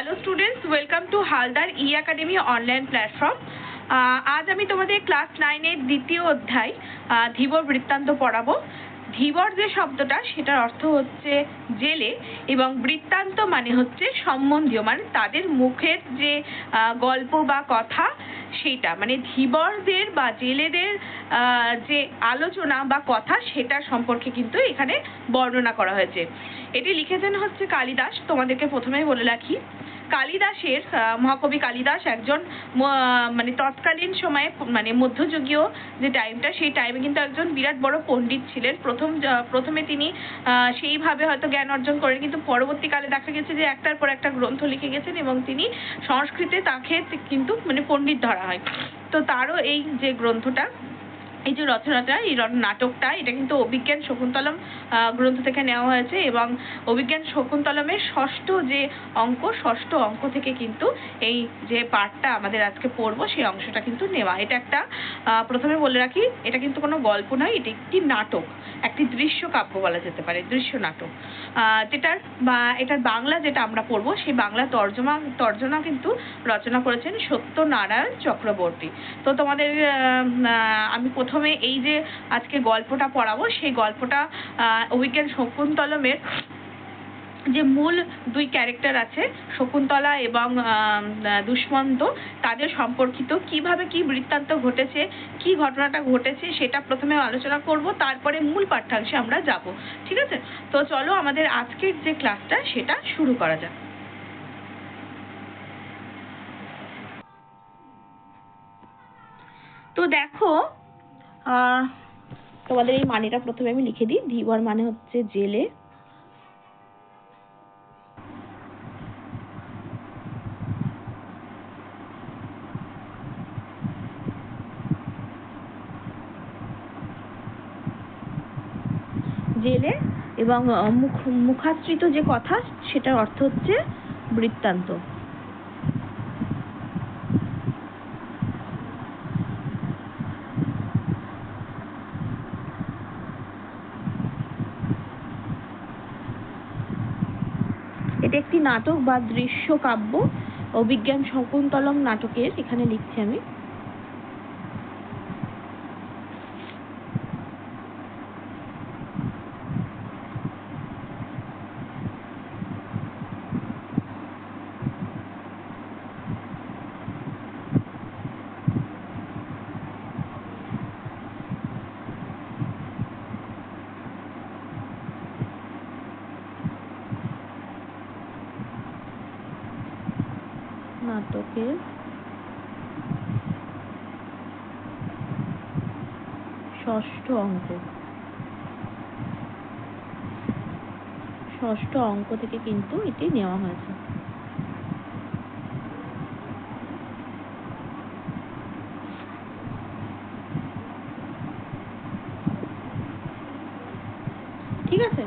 Hello students, welcome to Haldar E academy online platform. আজ আমি তোমাদের ক্লাস 9-এর দ্বিতীয় অধ্যায় ধীবর বৃত্তান্ত পড়াবো। ধীবর যে শব্দটা সেটার অর্থ হচ্ছে জেলে, এবং বৃত্তান্ত মানে হচ্ছে সম্বন্ধীয়, মানে তাদের মুখের যে গল্প বা কথা সেইটা, মানে ধীবরদের বা জেলেদের যে আলোচনা বা কথা সেটা সম্পর্কে কিন্তু এখানে বর্ণনা করা হয়েছে। এটি লিখেছেন হচ্ছে কালিদাস। তোমাদেরকে প্রথমেই বলে রাখি, কালিদাসের মহাকবি কালিদাস একজন মানে তৎকালীন সময়ে, মানে মধ্যযুগীয় যে টাইমটা, সেই টাইমে কিন্তু একজন বিরাট বড় পণ্ডিত ছিলেন। প্রথমে তিনি সেইভাবে হয়তো জ্ঞান অর্জন করেন, কিন্তু পরবর্তীকালে দেখা গেছে যে একটার পর একটা গ্রন্থ লিখে গেছেন, এবং তিনি সংস্কৃতে তাকে কিন্তু মানে পণ্ডিত ধরা হয়। তো তারও এই যে গ্রন্থটা, এই যে রচনাটা, এই নাটকটা, এটা কিন্তু অভিজ্ঞান শকুন্তলম গ্রন্থ থেকে নেওয়া হয়েছে, এবং অভিজ্ঞান শকুন্তলমের ষষ্ঠ অঙ্ক থেকে কিন্তু এই যে পাঠটা আমাদের আজকে পড়বো সেই অংশটা কিন্তু নেওয়া। এটা একটা প্রথমে বলে রাখি, এটা কিন্তু কোনো গল্প নয়, এটা একটি নাটক, একটি দৃশ্য কাব্য বলা যেতে পারে, দৃশ্য নাটক। এটার বাংলা যেটা আমরা পড়বো, সেই বাংলা তর্জমা কিন্তু রচনা করেছেন সত্যনারায়ণ চক্রবর্তী। তো তোমাদের আমি প্রথমে এই যে আজকে গল্পটা পড়াবো, সেই গল্পটা অভিজ্ঞান শকুন্তলমের যে মূল দুই ক্যারেক্টার আছে, শকুন্তলা এবং দুষ্মন্ত, তাদের সম্পর্কিত কিভাবে কি বৃত্তান্ত ঘটেছে, কি ঘটনাটা ঘটেছে সেটা প্রথমে আলোচনা করব, তারপরে মূল পাঠ্যাংশে আমরা যাব। ঠিক আছে? তো চলো আমাদের আজকের যে ক্লাসটা সেটা শুরু করা যাক। তো দেখো, তোমাদের এই মানেটা প্রথমে আমি লিখে দিই। ধীবর মানে হচ্ছে জেলে, এবং মুখাশ্রিত যে কথা সেটার অর্থ হচ্ছে বৃত্তান্ত। এটা একটি নাটক বা দৃশ্য কাব্য, অভিজ্ঞান শকুন্তলম নাটকের, এখানে লিখছি আমি। নাটকের ষষ্ঠ অঙ্ক থেকে কিন্তু এটি নেওয়া হয়েছে। ঠিক আছে?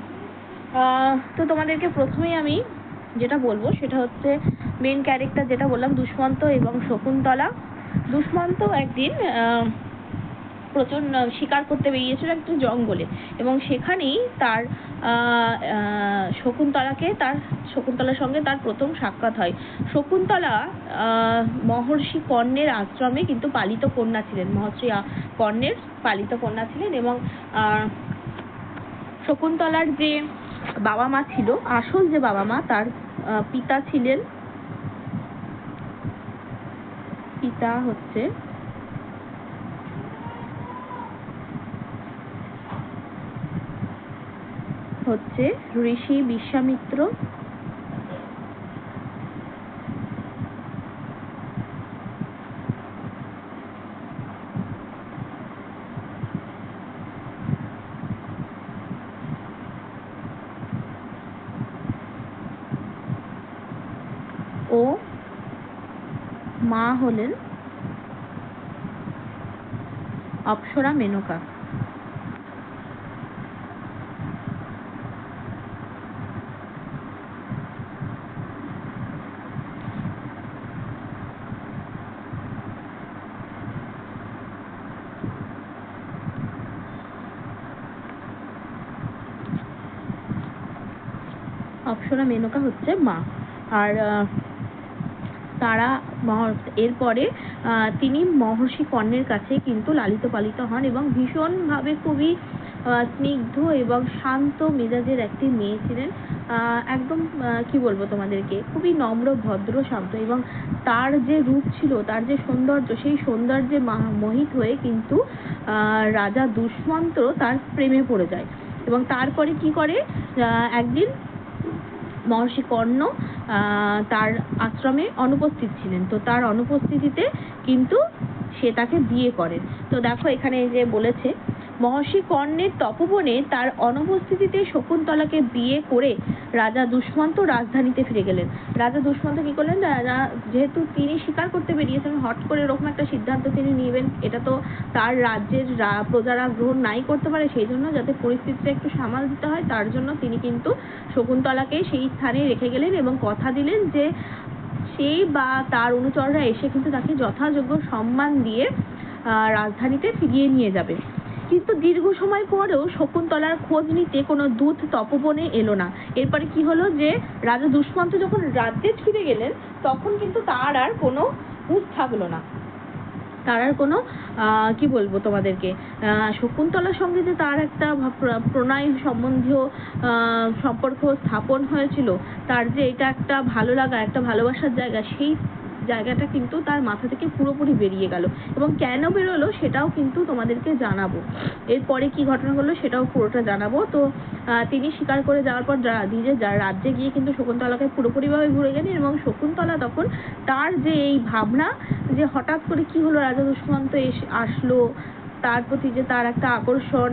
তো তোমাদেরকে প্রথমেই আমি যেটা বলবো সেটা হচ্ছে মেন ক্যারেক্টার, যেটা বললাম দুষ্মন্ত এবং শকুন্তলা। দুষ্মন্ত একদিন প্রচুর শিকার করতে বেরিয়েছিল একটা জঙ্গলে, এবং সেখানেই তার শকুন্তলার সঙ্গে তার প্রথম সাক্ষাৎ হয়। শকুন্তলা মহর্ষি কর্ণের আশ্রমে কিন্তু পালিত কন্যা ছিলেন, মহর্ষি কর্ণের পালিত কন্যা ছিলেন, এবং শকুন্তলার যে বাবা মা ছিল, আসল যে বাবা মা, তার পিতা হচ্ছে ঋষি বিশ্বামিত্র, ও মা হলেন অপ্সরা মেনকা। অপ্সরা মেনকা হচ্ছে মা। আর তারা এরপরে তিনি মহর্ষি কর্ণের কাছে কিন্তু লালিত পালিত হন এবং ভীষণভাবে খুবই স্নিগ্ধ এবং শান্ত মেজাজের একটি মেয়ে ছিলেন। একদম কি বলবো তোমাদেরকে, খুবই নম্র, ভদ্র, শান্ত, এবং তার যে রূপ ছিল, তার যে সৌন্দর্য, সেই সৌন্দর্যে মোহিত হয়ে কিন্তু রাজা দুষ্মন্ত তার প্রেমে পড়ে যায়। এবং তারপরে কি করে, একদিন মহর্ষি কর্ণ তার আশ্রমে অনুপস্থিত ছিলেন, তো তার অনুপস্থিতিতে কিন্তু সে তাকে বিয়ে করেন। তো দেখো এখানে যে বলেছে, মহর্ষি কর্ণের তপবনে তার অনুপস্থিতিতে শকুন্তলাকে বিয়ে করে রাজা দুষ্মন্ত রাজধানীতে ফিরে গেলেন। রাজা দুষ্মন্ত কি করলেন, যেহেতু তিনি স্বীকার করতে বেরিয়েছেন, হট করে এরকম একটা সিদ্ধান্ত তিনি নেবেন, এটা তো তার রাজ্যের প্রজারা গ্রহণ নাই করতে পারে, সেই জন্য যাতে পরিস্থিতিটা একটু সামাল দিতে হয়, তার জন্য তিনি কিন্তু শকুন্তলাকে সেই স্থানে রেখে গেলেন এবং কথা দিলেন যে সেই বা তার অনুচররা এসে কিন্তু তাকে যথাযোগ্য সম্মান দিয়ে রাজধানীতে ফিরিয়ে নিয়ে যাবে। কিন্তু দীর্ঘ সময় পরেও শকুন্তলার খোঁজ নিতে কোনো দূত তপবনে এলো না। এরপরে কি হলো, যে রাজা দুষ্মন্ত যখন রাজ্যে ফিরে গেলেন, তখন কিন্তু তার আর কোনো হুঁশ থাকলো না, তার আর কোনো কি বলবো তোমাদেরকে, শকুন্তলার সঙ্গে যে তার একটা প্রণয় সম্বন্ধীয় সম্পর্ক স্থাপন হয়েছিল, তার যে এটা একটা ভালো লাগা, একটা ভালোবাসার জায়গা, সেই জায়গাটা কিন্তু তার মাথা থেকে পুরোপুরি বেরিয়ে গেল। এবং কেন বেরোলো সেটাও কিন্তু তোমাদেরকে জানাবো, এরপরে কি ঘটনা হলো সেটাও পুরোটা জানাবো। তো তিনি স্বীকার করে যাওয়ার পর নিজের রাজ্যে গিয়ে কিন্তু শকুন্তলাকে পুরোপুরিভাবে ভুলে গেলেন। এবং শকুন্তলা তখন তার যে এই ভাবনা, যে হঠাৎ করে কি হলো, রাজা দুষ্মন্ত আসলো, তার প্রতি যে তার একটা আকর্ষণ,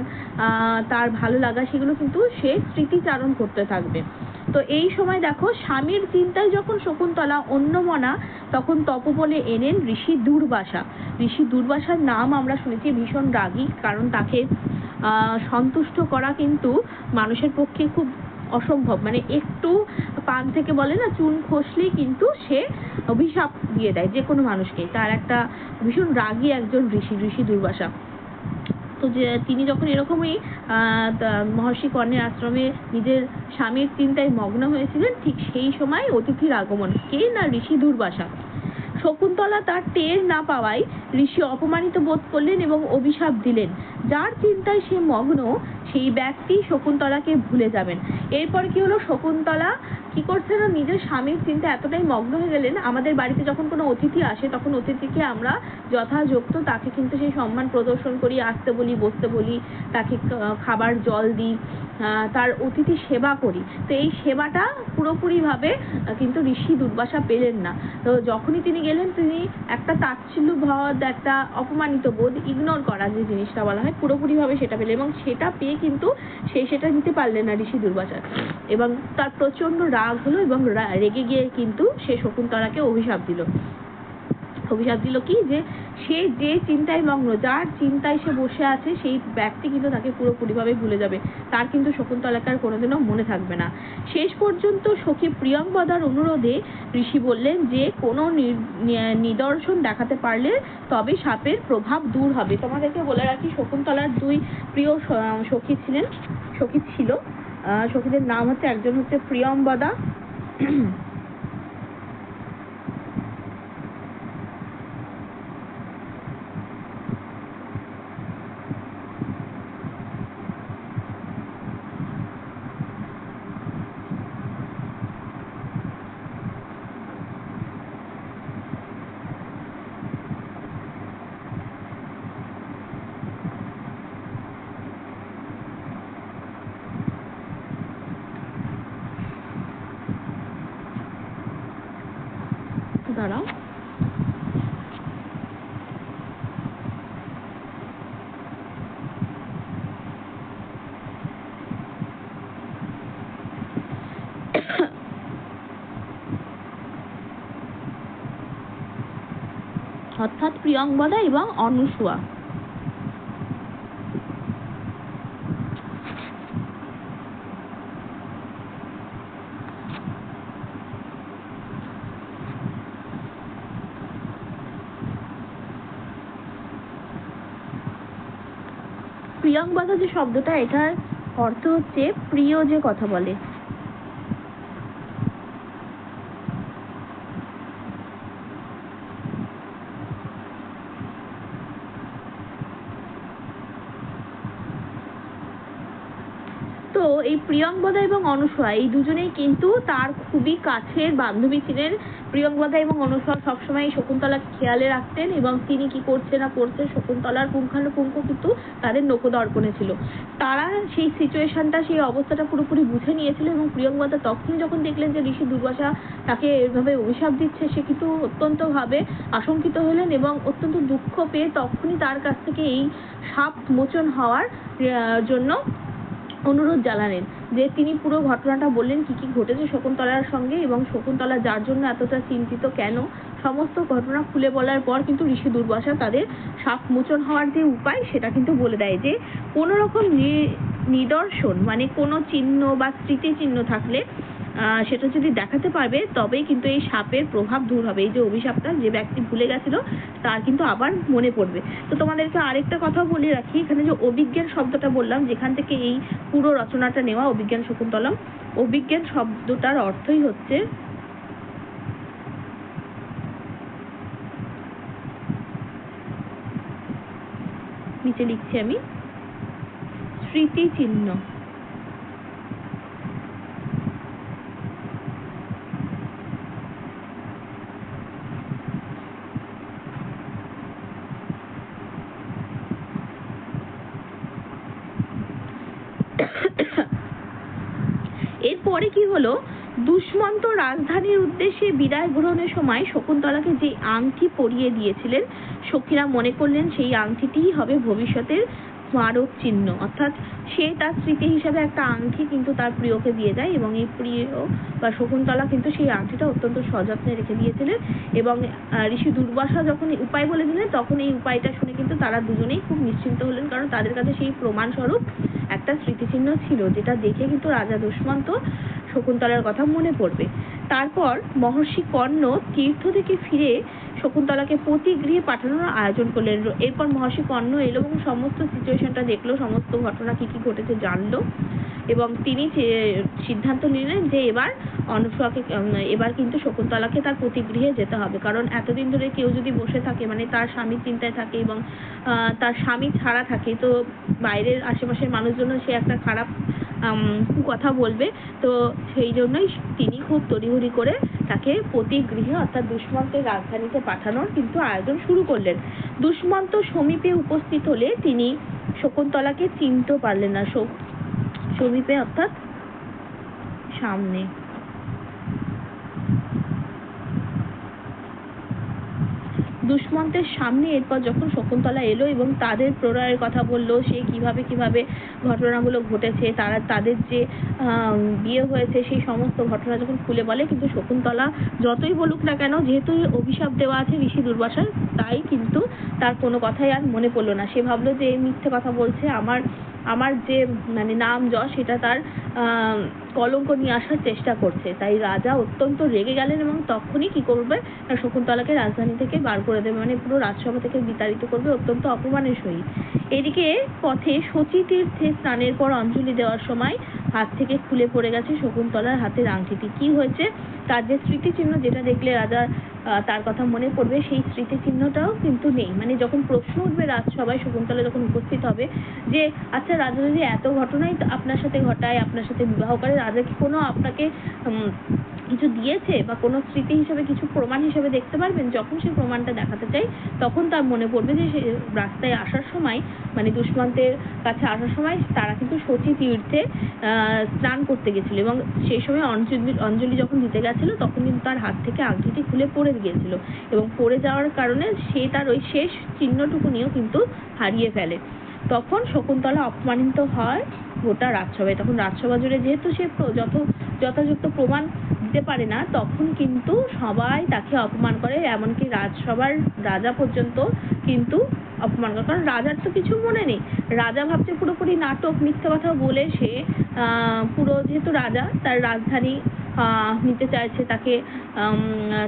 তার ভালো লাগা, সেগুলো কিন্তু সে স্মৃতিচারণ করতে থাকবে। তো এই সময় দেখো, স্বামীর চিন্তায় যখন শকুন্তলা অন্যমনা, তখন তপবনে এলেন ঋষি দুর্বাসা। ঋষি দুর্বাসার নাম আমরা শুনেছি, ভীষণ রাগী, কারণ তাকে সন্তুষ্ট করা কিন্তু মানুষের পক্ষে খুব অসম্ভব। মানে একটু পান থেকে বলে না, চুন খসলেই কিন্তু সে অভিশাপ দিয়ে দেয় যে কোনো মানুষকে। তার একটা ভীষণ রাগী একজন ঋষি দুর্বাসা। তো যে তিনি যখন এরকমই মহর্ষি কর্ণের আশ্রমে নিজের স্বামীর চিন্তায় মগ্ন হয়েছিলেন, ঠিক সেই সময় অতিথির আগমন, কে না ঋষি দুর্বাসা। শকুন্তলা তার টের না পাওয়ায় ঋষি অপমানিত বোধ করলেন এবং অভিশাপ দিলেন, যার চিন্তায় সে মগ্ন সেই ব্যক্তি শকুন্তলাকে ভুলে যাবেন। এরপর কি হলো, শকুন্তলা কি করছে না, নিজের স্বামীর চিন্তা এতটাই মগ্ন হয়ে গেলেন। আমাদের বাড়িতে যখন কোনো অতিথি আসে, তখন অতিথিকে আমরা যথাযথ তাকে কিন্তু সেই সম্মান প্রদর্শন করি, আসতে বলি, বসতে বলি, তাকে খাবার জল দিই, তার অতিথি সেবা করি। তো এই সেবাটা পুরোপুরিভাবে কিন্তু ঋষি দুর্বাসা পেলেন না। তো যখনই তিনি গেলেন, তিনি একটা তাচ্ছিল্য ভাব, একটা অপমানিত বোধ, ইগনোর করা যে জিনিসটা বলা হয়, পুরোপুরিভাবে সেটা পেলেন। এবং সেটা পেয়ে কিন্তু সেটা দিতে পারলেন না ঋষি দুর্বাসা, এবং তার প্রচন্ড রাগ হলো এবং রেগে গিয়ে কিন্তু সে শকুন্তলাকে অভিশাপ দিল কি, যে সে যে চিন্তায় মগ্ন, যার চিন্তায় সে বসে আছে, সেই ব্যক্তি কিন্তু তাকে পুরোপুরিভাবে ভুলে যাবে, তার কিন্তু শকুন্তলাকে আর কোনোদিনও মনে থাকবে না। শেষ পর্যন্ত সখী প্রিয়ংবদার অনুরোধে ঋষি বললেন যে কোনো নিদর্শন দেখাতে পারলে তবে সাপের প্রভাব দূর হবে। তোমাদেরকে বলে রাখি, শকুন্তলার দুই প্রিয় সখী ছিল। সখীদের নাম হচ্ছে, একজন হচ্ছে প্রিয়ংবদা, দাঁড়াও, অর্থাৎ প্রিয়ংবদা এবং অনুসুয়া। প্রিয়ংবদা যে শব্দটা, এটার অর্থ হচ্ছে প্রিয় যে কথা বলে। এই প্রিয়ংবদা এবং অনসূয়া এই দুজনেই কিন্তু তার খুবই কাছের বান্ধবী ছিলেন। প্রিয়ংবদা এবং অনসূয়া সবসময় শকুন্তলাকে খেয়ালে রাখতেন এবং তিনি কি করছে না করছে শকুন্তলার পুঙ্খানুপুঙ্খ কিন্তু তাদের নখদর্পণে ছিল। তারা সেই সিচুয়েশনটা, সেই অবস্থাটা পুরোপুরি বুঝে নিয়েছিল এবং প্রিয়ংবদা তখনই যখন দেখলেন যে ঋষি দুর্বাসা তাকে এভাবে অভিশাপ দিচ্ছে, সে কিন্তু অত্যন্তভাবে আশঙ্কিত হলেন এবং অত্যন্ত দুঃখ পেয়ে তখনই তার কাছ থেকে এই সাপ মোচন হওয়ার জন্য অনুরোধ জানালেন। যে তিনি পুরো ঘটনাটা বললেন কি কি ঘটেছে শকুন্তলার সঙ্গে এবং শকুন্তলা যার জন্য এতটা চিন্তিত কেন, সমস্ত ঘটনা খুলে বলার পর কিন্তু ঋষি দুর্বাসা তাদের সাপ মোচন হওয়ার যে উপায় সেটা কিন্তু বলে দেয় যে কোনো রকম নিদর্শন মানে কোনো চিহ্ন বা স্মৃতিচিহ্ন থাকলে সেটা যদি দেখাতে পারবে তবেই কিন্তু এই সাপের প্রভাব দূর হবে। এই যে অভিশাপটা যে ব্যক্তি ভুলে গেছিল তার কিন্তু আবার মনে পড়বে। তো তোমাদেরকে আরেকটা কথা বলে রাখি, এখানে যে অভিজ্ঞান শব্দটা বললাম যেখান থেকে এই পুরো রচনাটা নেওয়া, অভিজ্ঞান শকুন্তলম, অভিজ্ঞান শব্দটার অর্থই হচ্ছে নিচে লিখছি আমি, স্মৃতিচিহ্ন। এরপরে কি হলো, দুষ্মন্ত রাজধানীর উদ্দেশ্যে বিদায় গ্রহণের সময় শকুন্তলাকে যে আংটি পরিয়ে দিয়েছিলেন সখীরা মনে করলেন সেই আংটিটিই হবে ভবিষ্যতের স্মারক চিহ্ন, অর্থাৎ সে তার স্মৃতি হিসাবে একটা আংটি কিন্তু তার প্রিয়কে দিয়ে যায় এবং এই প্রিয় বা শকুন্তলা কিন্তু সেই আংটিটা অত্যন্ত সযত্নে রেখে দিয়েছিলেন এবং ঋষি দুর্বাসা যখন উপায় বলে দিলেন তখন এই উপায়টা শুনে কিন্তু তারা দুজনেই খুব নিশ্চিন্ত হলেন, কারণ তাদের কাছে সেই প্রমাণস্বরূপ একটা স্মৃতিচিহ্ন ছিল যেটা দেখে কিন্তু রাজা দুষ্মন্ত শকুন্তলার কথা মনে পড়বে। তারপর মহর্ষি কর্ণ তীর্থ থেকে ফিরে শকুন্তলাকে পতিগৃহে পাঠানোর আয়োজন করলেন। এরপর মহর্ষি কর্ণ এলো এবং সমস্ত সিচুয়েশনটা দেখলো, সমস্ত ঘটনা কি কি ঘটেছে জানলো এবং তিনি সিদ্ধান্ত নিলেন যে এবার অনসূয়াকে এবার কিন্তু শকুন্তলাকে তার পতিগৃহে যেতে হবে, কারণ এতদিন ধরে কেউ যদি বসে থাকে মানে তার স্বামীর চিন্তায় থাকে এবং তার স্বামী ছাড়া থাকে তো বাইরের আশেপাশের মানুষজন সে একটা খারাপ কথা বলবে, তো সেই জন্যই তিনি খুব তড়িঘড়ি করে তাকে পতিগৃহে অর্থাৎ দুষ্মন্তের রাজধানীতে পাঠানোর কিন্তু আয়োজন শুরু করলেন। দুষ্মন্ত সমীপে উপস্থিত হলে তিনি শকুন্তলাকে চিনতে পারলেন না। সমীপে অর্থাৎ সামনে। দুষ্মন্তের সামনে এরপর যখন শকুন্তলা এলো এবং তাদের প্রলয়ের কথা বললো, সে কিভাবে কিভাবে ঘটনাগুলো ঘটেছে, তাদের যে বিয়ে হয়েছে সেই সমস্ত ঘটনা যখন খুলে বলে, কিন্তু শকুন্তলা যতই বলুক না কেন যেহেতু অভিশাপ দেওয়া আছে ঋষি দুর্বাসার, তাই কিন্তু তার কোনো কথাই আর মনে পড়লো না। সে ভাবলো যে মিথ্যে কথা বলছে, আমার যে মানে নাম যশ সেটা তার কলঙ্ক নিয়ে আসার চেষ্টা করছে। তাই রাজা অত্যন্ত রেগে গেলেন এবং তখনই কি করবে, শকুন্তলাকে রাজধানী থেকে বার করে দেবে, মানে পুরো রাজসভা থেকে বিতাড়িত করবে অত্যন্ত অপমানের সহিত। এদিকে পথে শচী তীর্থে স্নানের পর অঞ্জলি দেওয়ার সময় হাত থেকে খুলে পড়ে গেছে শকুন্তলার হাতের আংটিটি। কি হয়েছে, তার যে স্মৃতিচিহ্ন যেটা দেখলে রাজা তার কথা মনে পড়বে সেই স্মৃতিচিহ্নটাও কিন্তু নেই। মানে যখন প্রশ্ন উঠবে রাজসভায়, শকুন্তলা যখন উপস্থিত হবে যে আচ্ছা রাজা যদি এত ঘটনাই আপনার সাথে ঘটায়, আপনার সাথে বিবাহ করে, রাজা কি কোনো আপনাকে কিছু দিয়েছে বা কোনো স্মৃতি হিসেবে কিছু প্রমাণ হিসেবে দেখতে পারবেন? যখন সে প্রমাণটা দেখাতে চাই তখন তার মনে পড়বে যে সে রাস্তায় আসার সময় মানে দুষ্মন্তের কাছে আসার সময় তারা কিন্তু শচী তীর্থে স্নান করতে গেছিল এবং সেই সময় অঞ্জলি যখন দিতে গেছিল তখন কিন্তু তার হাত থেকে আংটিটি খুলে পড়ে গিয়েছিল এবং পড়ে যাওয়ার কারণে সে তার ওই শেষ চিহ্নটুকু নিয়েও কিন্তু হারিয়ে ফেলে। তখন শকুন্তলা অপমানিত হয় গোটা রাজসভায়। তখন রাজসভা জুড়ে যেহেতু সে যথাযথ প্রমাণ দিতে পারে না, তখন কিন্তু সবাই তাকে অপমান করে, এমনকি রাজসভার রাজা পর্যন্ত কিন্তু অপমান করে, কারণ রাজার তো কিছু মনে নেই। রাজা ভাবছে পুরোপুরি নাটক, মিথ্যে কথা বলে সে পুরো যেহেতু রাজা তার রাজধানী নিতে চাইছে, তাকে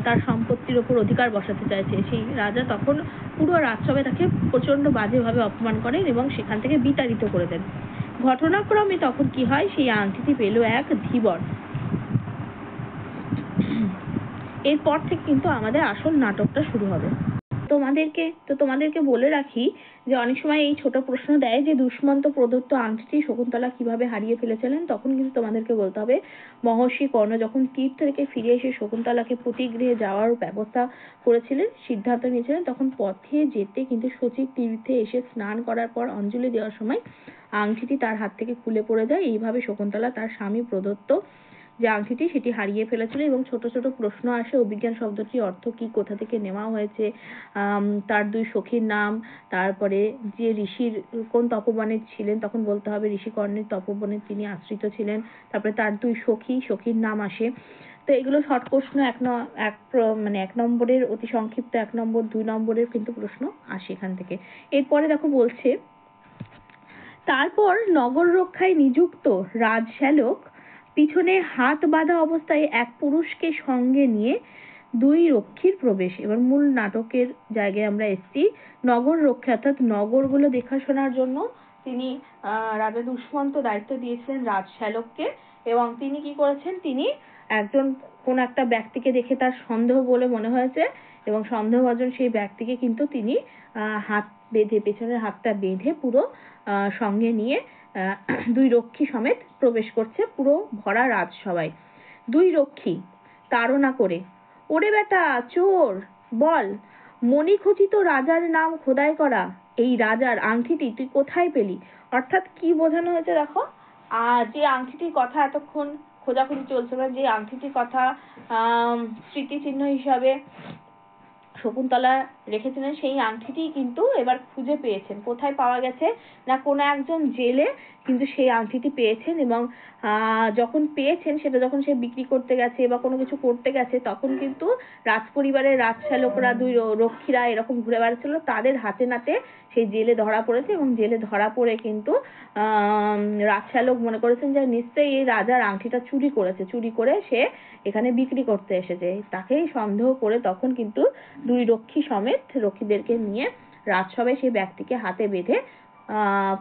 তার সম্পত্তির ওপর অধিকার বসাতে চাইছে, সেই রাজা তখন পুরো রাজসভায় তাকে প্রচন্ড বাজেভাবে অপমান করেন এবং সেখান থেকে বিতাড়িত করে দেন। ঘটনাক্রমে তখন কি হয়, সেই আংটিটি পেল এক ধীবর। এরপর থেকে কিন্তু আমাদের আসল নাটকটা শুরু হবে। তোমাদেরকে বলে রাখি যে অনেক সময় এই ছোট প্রশ্ন দেয় যে দুষ্মন্ত প্রদত্ত আংটিটি শকুন্তলা কিভাবে হারিয়ে ফেলেছিলেন, তখন কিন্তু তোমাদেরকে বলতে হবে মহর্ষি কর্ণ যখন তীর্থ থেকে ফিরে এসে শকুন্তলাকে প্রতিগৃহে যাওয়ার ব্যবস্থা করেছিলেন, সিদ্ধান্ত নিয়েছিলেন, তখন পথে যেতে কিন্তু সচিব তীর্থে এসে স্নান করার পর অঞ্জলি দেওয়ার সময় আংটিটি তার হাত থেকে খুলে পড়ে যায়। এইভাবে শকুন্তলা তার স্বামী প্রদত্ত যে আংটিটি সেটি হারিয়ে ফেলেছিল। এবং ছোট ছোট প্রশ্ন আসে, অভিজ্ঞান শব্দটির অর্থ কি, কোথা থেকে নেওয়া হয়েছে, তার দুই সখীর নাম, তারপরে যে ঋষির কোন তপবনে ছিলেন, তখন বলতে হবে ঋষিকর্ণের তপবনে তিনি আশ্রিত ছিলেন, তারপরে তার দুই সখীর নাম আসে। তো এগুলো শর্ট প্রশ্ন, এক নম্বরের অতি সংক্ষিপ্ত 1 নম্বর, 2 নম্বরের কিন্তু প্রশ্ন আসে এখান থেকে। এরপরে দেখো বলছে, তারপর নগর রক্ষায় নিযুক্ত রাজশ্যালক পিছনে হাত বাঁধা অবস্থায় এক পুরুষকে সঙ্গে নিয়ে 2 রক্ষীর প্রবেশ। এবার মূল নাটকের জায়গায় আমরা এসেছি। নগর রক্ষা অর্থাৎ নগরগুলো দেখাশোনার জন্য তিনি রাজা দুষ্মন্ত দায়িত্ব দিয়েছিলেন রাজশ্যালককে। এবং তিনি কি করেছেন, তিনি কোন একটা ব্যক্তিকে দেখে তার সন্দেহ বলে মনে হয়েছে এবং সন্দেহভাজন সেই ব্যক্তিকে কিন্তু তিনি হাত বেঁধে, পেছনের হাতটা বেঁধে পুরো সঙ্গে নিয়ে 2 রক্ষী সমেত প্রবেশ করছে পুরো ভরা রাজসভায়। 2 রক্ষী তাড়না করে, ওরে বেটা চোর, বল মণিখচিত রাজার নাম খোদাই করা এই রাজার আংটিটি তুই কোথায় পেলি। অর্থাৎ কি বোঝানো হয়েছে দেখো, যে আংটিটির কথা এতক্ষণ খোঁজাখুঁজি চলছিল, যে আংটিটির কথা স্মৃতিচিহ্ন হিসাবে শকুন্তলা রেখেছিলেন, সেই আংটিটি কিন্তু এবার খুঁজে পেয়েছেন। কোথায় পাওয়া গেছে না, কোনো একজন জেলে কিন্তু সেই আংটিটি পেয়েছেন। এবং যখন পেয়েছেন সেটা যখন সে বিক্রি করতে গেছে বা কোনো কিছু করতে গেছে, তখন কিন্তু রাজপরিবারের রাজশ্যালকরা 2 রক্ষীরা এরকম ঘুরে বেড়াচ্ছিল, তাদের হাতে নাতে সেই জেলে ধরা পড়েছে। এবং জেলে ধরা পড়ে কিন্তু রাজশ্যালক মনে করেছেন যে নিশ্চয়ই এই রাজার আংটিটা চুরি করেছে, চুরি করে সে এখানে বিক্রি করতে এসেছে। তাকেই সন্দেহ করে তখন কিন্তু 2 রক্ষী সমেত রক্ষীদেরকে নিয়ে রাজসভায় সেই ব্যক্তিকে হাতে বেঁধে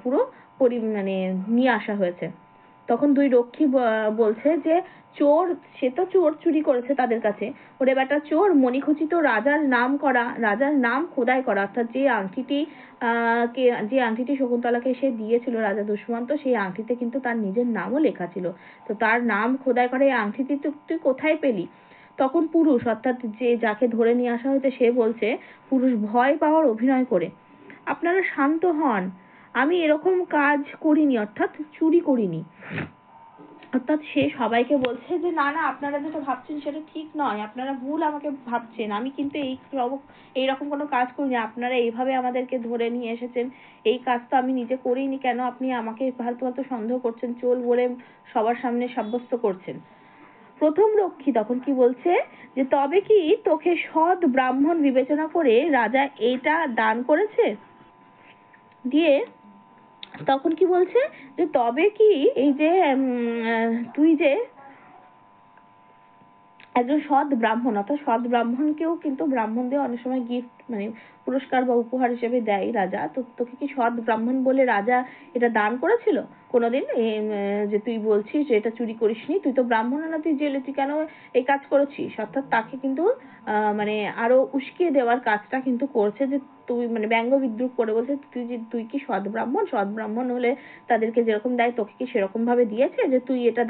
পুরো নিয়ে আসা হয়েছে। তখন 2 রক্ষী বলছে যে চোর, সে তো চোর, চুরি করেছে তাদের কাছে, ওরে বেটা চোর মণিখচিত রাজার নাম খোদাই করা, অর্থাৎ যে আংটিটি শকুন্তলাকে সে দিয়েছিল রাজা দুষ্মন্ত, সেই আংটিতে কিন্তু তার নিজের নামও লেখা ছিল। তো তার নাম খোদাই করা এই আংটিটি তুই কোথায় পেলি। তখন পুরুষ, অর্থাৎ যাকে ধরে নিয়ে আসা হয়েছে, সে বলছে, পুরুষ ভয় পাওয়ার অভিনয় করে, আপনারা শান্ত হন, আমি এরকম কাজ করিনি, অর্থাৎ চুরি করিনি। অর্থাৎ সে সবাইকে বলছে যে না না, আপনারা যেটা ভাবছেন সেটা ঠিক নয়, আপনারা ভুল আমাকে ভাবছেন, আমি কিন্তু এইরকম কোনো কাজ করিনি, আপনারা এইভাবে আমাদেরকে ধরে নিয়ে এসেছেন, এই কাজ তো আমি নিজে করিনি, কেন আপনি আমাকে ফালতু সন্দেহ করছেন, চোর বলে সবার সামনে সাব্যস্ত করছেন। প্রথম রক্ষী তখন কি বলছে যে তবে কি তোকে সৎ ব্রাহ্মণ বিবেচনা করে রাজা এটা দান করেছে। দিয়ে তখন কি বলছে যে তবে কি এই যে তুই যে একজন সৎ ব্রাহ্মণ, অর্থাৎ সৎ ব্রাহ্মণকেও কিন্তু ব্রাহ্মণদের অনেক সময় গিফট পুরস্কার বা উপহার হিসেবে দেয় রাজা, তো তোকে কি সৎ ব্রাহ্মণ বলে রাজা এটা দান করেছিল কোনোদিন, যে তুই বলছিস যে এটা চুরি করিসনি, তুই তো ব্রাহ্মণ না, তুই জেলে, তুই কেন এই কাজ করেছিস। অর্থাৎ তাকে কিন্তু আরো উস্কিয়ে দেওয়ার কাজটা কিন্তু করছে, যে তুই ব্যঙ্গ বিদ্রুপ করে বলছে তুই কি সৎ ব্রাহ্মণ হলে তাদেরকে যেরকম দেয় তোকে কি সেরকম ভাবে দিয়েছে, যে তুই এটা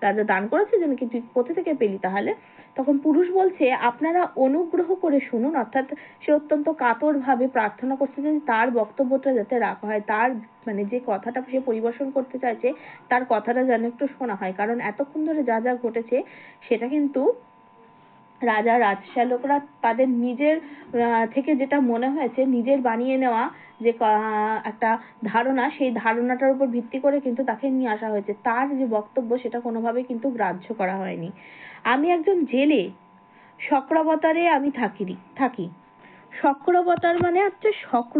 রাজা দান করেছে, যে নাকি তুই কোথা থেকে পেলি তাহলে। তখন পুরুষ বলছে, আপনারা অনুগ্রহ করে শুনুন, অর্থাৎ সে অত্যন্ত কাতর ভাবে প্রার্থনা করছে যে তার বক্তব্যটা যাতে রাখা হয়, তার যে কথাটা সে পরিবেশন করতে চাইছে তার কথাটা যেন একটু শোনা হয়। কারণ এতক্ষণ ধরে যা যা ঘটেছে সেটা কিন্তু রাজা রাজশ্যালকরা তাদের নিজের থেকে যেটা মনে হয়েছে, নিজের বানিয়ে নেওয়া যে একটা ধারণা, সেই ধারণাটার উপর ভিত্তি করে কিন্তু তাকে নিয়ে আসা হয়েছে, তার যে বক্তব্য সেটা কোনোভাবে কিন্তু গ্রাহ্য করা হয়নি। আমি একজন জেলে, শক্রাবতারে আমি থাকি। শক্রাবতার মানে হচ্ছে শক্র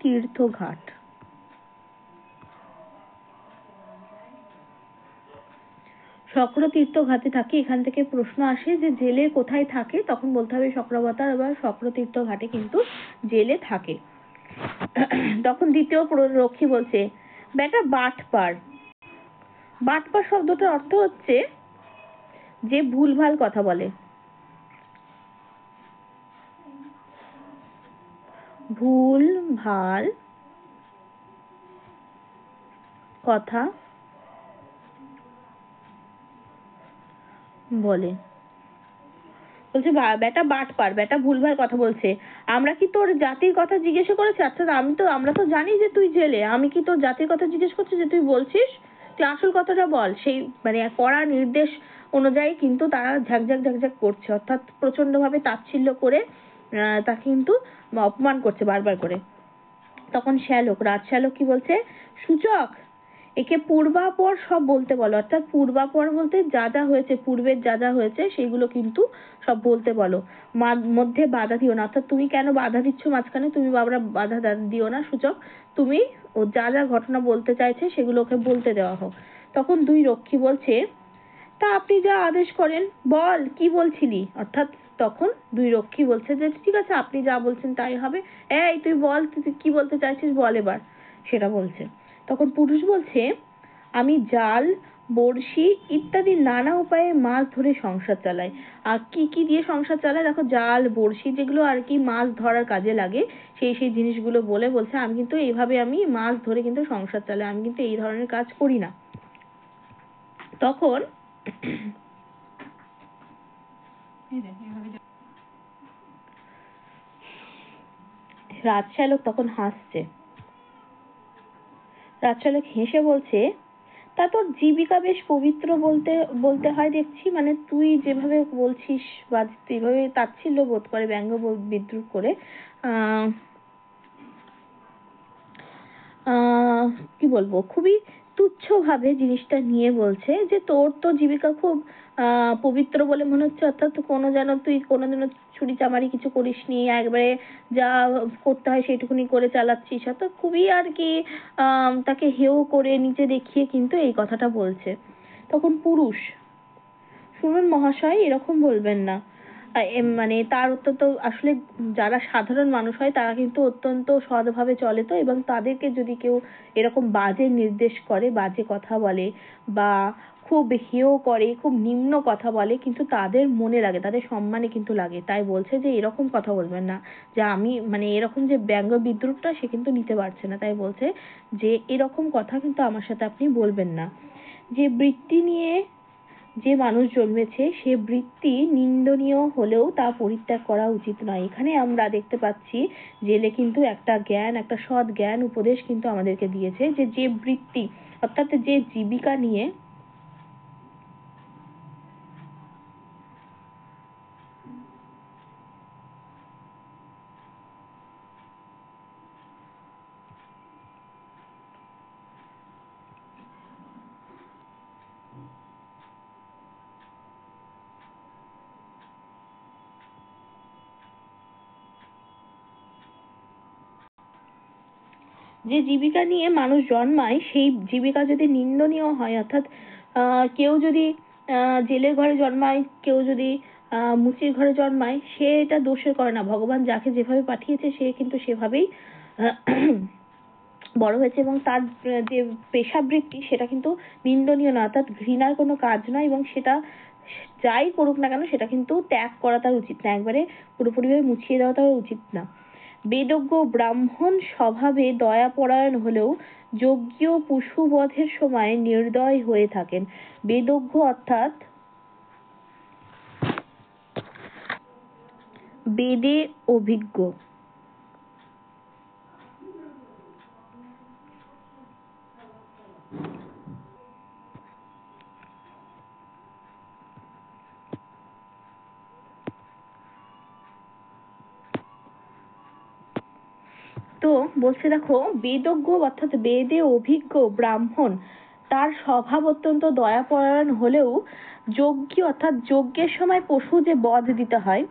তীর্থ ঘাট। শক্রতীর্থ ঘাটে থাকি। এখান থেকে প্রশ্ন আসে যে জেলে কোথায় থাকে, তখন বলতে হবে শক্রাবতার বা শক্রতীর্থ ঘাটে কিন্তু জেলে থাকে। তখন দ্বিতীয় রক্ষী বলছে, বেটা বাটপার শব্দটার অর্থ হচ্ছে যে ভুলভাল কথা বলে। ভুল ভাল কথা বলে। বলছে বেটা বাটপার, বেটা ভুলভাল কথা বলছে। আমরা কি তোর জাতির কথা জিজ্ঞেস করেছি? আচ্ছা আমরা তো জানি যে তুই জেলে, আমি কি তোর জাতির কথা জিজ্ঞেস করছি যে তুই বলছিস? তুই আসল কথাটা বল। সেই মানে কড়া নির্দেশ অনুযায়ী কিন্তু তারা ঝাকঝাক ঝাকঝাক করছে, অর্থাৎ প্রচন্ড ভাবে তাচ্ছিল্য করে তাকে কিন্তু অপমান করছে বারবার করে। তখন রাজশ্যালক কি বলছে, সূচক একে পূর্বাপর সব বলতে বলো। অর্থাৎ পূর্বাপর বলতে যা যা হয়েছে, পূর্বের যা যা হয়েছে সেগুলো কিন্তু সব বলতে বলো। মধ্যে বাধা দিও না। অর্থাৎ তুমি কেন বাধা দিচ্ছ মাঝখানে? তুমি বাধা দিও না সূচক। তুমি ও যা যা ঘটনা বলতে চাইছে সেগুলো ওকে বলতে দেওয়া হোক। তখন দুই রক্ষী বলছে, তা আপনি যা আদেশ করেন, বল কি বলছিলি? অর্থাৎ তখন দুই রক্ষী বলছে যে ঠিক আছে, আপনি যা বলছেন তাই হবে। এই তুই বল, তুই কি বলতে চাইছিস বল এবার, সেটা বলছে। তখন পুরুষ বলছে, আমি জাল, বড়শি ইত্যাদি নানা উপায়ে মাছ ধরে সংসার চালাই। আর কি কি দিয়ে সংসার চালায়? দেখো, জাল, বড়শি যেগুলো আর কি মাছ ধরার কাজে লাগে, সেই জিনিসগুলো বলছে আমি কিন্তু এইভাবে আমি মাছ ধরে কিন্তু সংসার চালাই, আমি কিন্তু এই ধরনের কাজ করি না। তখন রাজশ্যালক তখন হাসছে। রাজশ্যালক হেসে বলছে, তা তোর জীবিকা বেশ পবিত্র বলতে বলতে হয় দেখছি। মানে তুই যেভাবে বলছিস বা যেভাবে তাচ্ছিল্য বোধ করে, ব্যঙ্গ বিদ্রুপ করে আহ কি বলবো, খুবই তুচ্ছ ভাবে জিনিসটা নিয়ে বলছে যে তোর তো জীবিকা খুব পবিত্র বলে মনে হচ্ছে। অর্থাৎ তুই কোনোদিনও চুরি চামারি কিছু করিসনি, একবারে যা করতে হয় সেটুকুনি করে চালাচ্ছিস। অর্থাৎ খুবই আর কি তাকে হেয় করে নিচে দেখিয়ে কিন্তু এই কথাটা বলছে। তখন পুরুষ, শুনুন মহাশয়, এরকম বলবেন না। মানে তার অত্যন্ত আসলে যারা সাধারণ মানুষ হয় তারা কিন্তু অত্যন্ত সৎভাবে চলে, তো এবং তাদেরকে যদি কেউ এরকম বাজে নির্দেশ করে, বাজে কথা বলে বা খুব হেয় করে, খুব নিম্ন কথা বলে, কিন্তু তাদের মনে লাগে, তাদের সম্মানে কিন্তু লাগে। তাই বলছে যে এরকম কথা বলবেন না, যে আমি মানে এরকম যে ব্যঙ্গ বিদ্রুপটা সে কিন্তু নিতে পারছে না। তাই বলছে যে এরকম কথা কিন্তু আমার সাথে আপনি বলবেন না। যে বৃত্তি নিয়ে যে মানুষ জন্মেছে সে বৃত্তি নিন্দনীয় হলেও তা পরিত্যাগ করা উচিত নয়। এখানে আমরা দেখতে পাচ্ছি জেলে কিন্তু একটা সৎ জ্ঞান উপদেশ কিন্তু আমাদেরকে দিয়েছে, যে বৃত্তি অর্থাৎ যে জীবিকা নিয়ে মানুষ জন্মায়, সেই জীবিকা যদি নিন্দনীয় হয়, অর্থাৎ কেউ যদি জেলের ঘরে জন্মায়, কেউ যদি মুচির ঘরে জন্মায়, সে এটা দোষের করে না। ভগবান যাকে যেভাবে পাঠিয়েছে সে কিন্তু সেভাবেই বড় হয়েছে, এবং তার যে পেশাবৃত্তি সেটা কিন্তু নিন্দনীয় না, অর্থাৎ ঘৃণার কোনো কাজ নয়, এবং সেটা যাই করুক না কেন সেটা কিন্তু ত্যাগ করা তার উচিত না, একবারে পুরোপুরিভাবে মুছিয়ে দেওয়া তার উচিত না। বেদজ্ঞ ব্রাহ্মণ স্বভাবে দয়াপরায়ণ হলেও যজ্ঞ পশুবধের সময় নির্দয় হয়ে থাকেন। বেদজ্ঞ অর্থাৎ বেদে অভিজ্ঞ। তো বলছে দেখো, বেদজ্ঞ অর্থাৎ বেদে অভিজ্ঞ ব্রাহ্মণ তার স্বভাব অত্যন্ত দয়াপরায়ণ হলেও যজ্ঞ অর্থাৎ যজ্ঞের সময় পশু যে বধ দিতে হয়,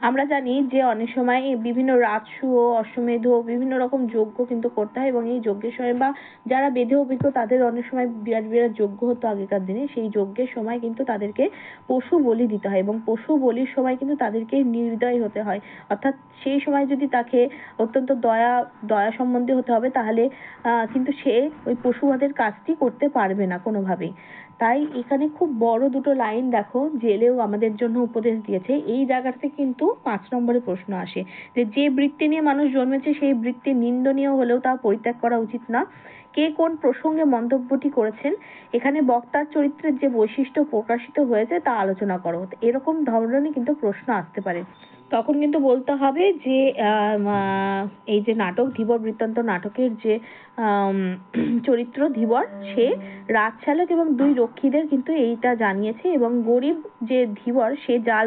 আমরা জানি যে অনেক সময় বিভিন্ন রাজসূয়, অশ্বমেধ, বিভিন্ন রকম যজ্ঞ কিন্তু করতে হয়, এবং এই যজ্ঞের সময় বা যারা বেদে অভিজ্ঞ তাদের অনেক সময় বিরাট বিরাট যজ্ঞ হতো আগেকার দিনে। সেই যজ্ঞের সময় কিন্তু তাদেরকে পশু বলি দিতে হয়, এবং পশু বলির সময় কিন্তু তাদেরকে নির্দয় হতে হয়। অর্থাৎ সেই সময় যদি তাকে অত্যন্ত দয়া সম্বন্ধে হতে হবে, তাহলে কিন্তু সে ওই পশুবধের কাজটি করতে পারবে না কোনোভাবেই। তাই এখানে খুব বড় দুটো লাইন দেখো, জেলেও আমাদের জন্য উপদেশ দিয়েছে। এই জায়গাতে কিন্তু 5 নম্বরে প্রশ্ন আসে যে বৃত্তি নিয়ে মানুষ জন্মেছে সেই বৃত্তি নিন্দনীয় হলেও তা পরিত্যাগ করা উচিত না। কে কোন প্রসঙ্গে মন্তব্যটি করেছেন, এখানে বক্তার চরিত্রের যে বৈশিষ্ট্য প্রকাশিত হয়েছে তা আলোচনা করো। এরকম ধরনের কিন্তু প্রশ্ন আসতে পারে। তখন কিন্তু বলতে হবে যে এই যে নাটক ধীবর বৃত্তান্ত নাটকের যে চরিত্র ধীবর, সে রাজশালক এবং 2 রক্ষীদের কিন্তু এইটা জানিয়েছে এবং গরিব যে ধীবর সে জাল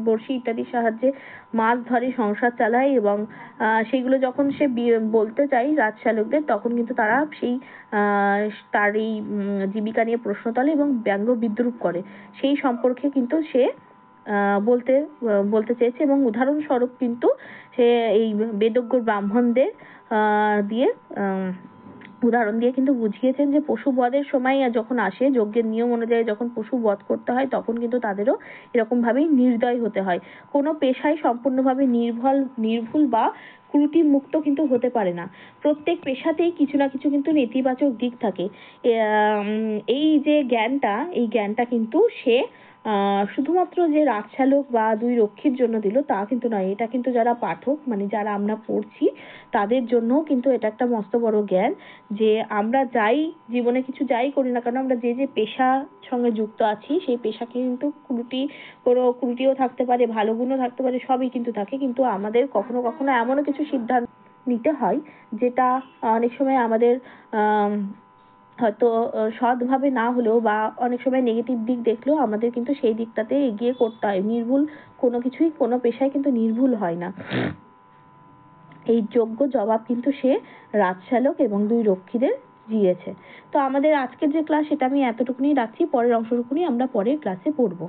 বড়শি ইত্যাদির সাহায্যে মাছ ধরে সংসার চালায় এবং সেগুলো যখন সে বলতে চায় রাজশালকদের, তখন কিন্তু তারা সেই তার এই জীবিকা নিয়ে প্রশ্ন তোলে এবং ব্যঙ্গ বিদ্রূপ করে। সেই সম্পর্কে কিন্তু সে বলতে চেয়েছে এবং উদাহরণস্বরূপ কিন্তু সে এই বেদজ্ঞ ব্রাহ্মণদের দিয়ে উদাহরণ দিয়ে কিন্তু বুঝিয়েছেন যে পশু বধের সময় যখন আসে, যজ্ঞের নিয়ম অনুযায়ী যখন পশু বধ করতে হয়, তখন কিন্তু তাদেরও এরকম ভাবেই নির্দয় হতে হয়। কোনো পেশায় সম্পূর্ণভাবে নির্ভুল বা ত্রুটি মুক্ত কিন্তু হতে পারে না। প্রত্যেক পেশাতেই কিছু না কিছু কিন্তু নেতিবাচক দিক থাকে। এই যে জ্ঞানটা, এই জ্ঞানটা কিন্তু সে শুধুমাত্র যে রাজশালক বা 2 রক্ষীর জন্য দিল তা কিন্তু নয়। এটা কিন্তু যারা পাঠক, মানে যারা আমরা পড়ছি, তাদের জন্যও কিন্তু এটা একটা মস্ত বড় জ্ঞান যে আমরা জীবনে কিছু যাই করি না কেন, আমরা যে পেশার সঙ্গে যুক্ত আছি সেই পেশাকে কিন্তু ত্রুটিও থাকতে পারে, ভালো গুণও থাকতে পারে, সবই কিন্তু থাকে। কিন্তু আমাদের কখনো কখনো এমনও কিছু সিদ্ধান্ত নিতে হয় যেটা অনেক সময় আমাদের হয়তো সৎভাবে না হলেও বা অনেক সময় নেগেটিভ দিক দেখলেও আমাদের কিন্তু সেই দিকটাতে এগিয়ে করতে হয়। নির্ভুল কোনো পেশায় কিন্তু নির্ভুল হয় না। এই যোগ্য জবাব কিন্তু সে রাজশালক এবং 2 রক্ষীদের দিয়েছে। তো আমাদের আজকের যে ক্লাস সেটা আমি এতটুকুনি রাখছি, পরের অংশটুকুনি আমরা পরের ক্লাসে পড়বো।